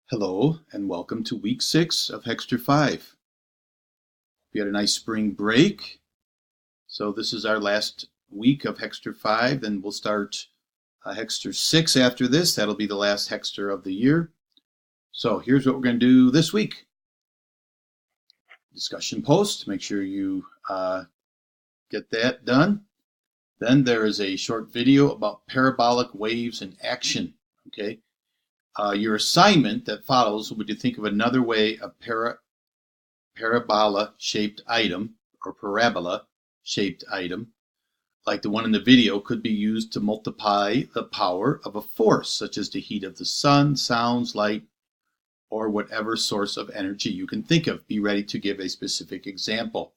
Hello and welcome to week 6 of Hexter 5. We had a nice spring break, so this is our last week of Hexter 5. Then we'll start Hexter 6 after this. That'll be the last Hexter of the year. So here's what we're going to do this week. Discussion post, make sure you get that done. Then there is a short video about parabolic waves in action. Okay. Your assignment that follows would you think of another way a parabola-shaped item or parabola-shaped item, like the one in the video, could be used to multiply the power of a force, such as the heat of the sun, sounds, light, or whatever source of energy you can think of. Be ready to give a specific example.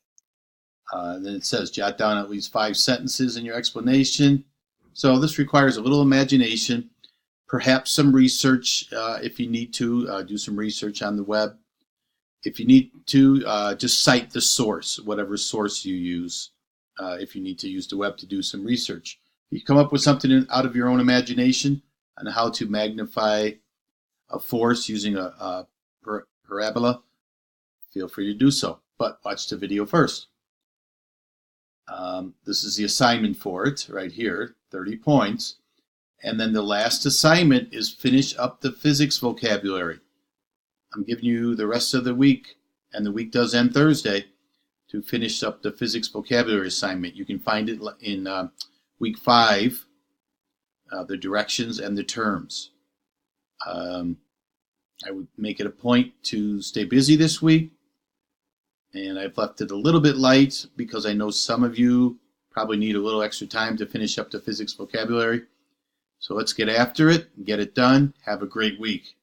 Then it says jot down at least 5 sentences in your explanation. So this requires a little imagination. Perhaps some research if you need to. Do some research on the web. If you need to, just cite the source, whatever source you use, if you need to use the web to do some research. If you come up with something out of your own imagination on how to magnify a force using a parabola, feel free to do so. But watch the video first. This is the assignment for it right here, 30 points. And then the last assignment is finish up the physics vocabulary. I'm giving you the rest of the week, and the week does end Thursday, to finish up the physics vocabulary assignment. You can find it in week 5, the directions and the terms. I would make it a point to stay busy this week, and I've left it a little bit light because I know some of you probably need a little extra time to finish up the physics vocabulary. So let's get after it and get it done. Have a great week.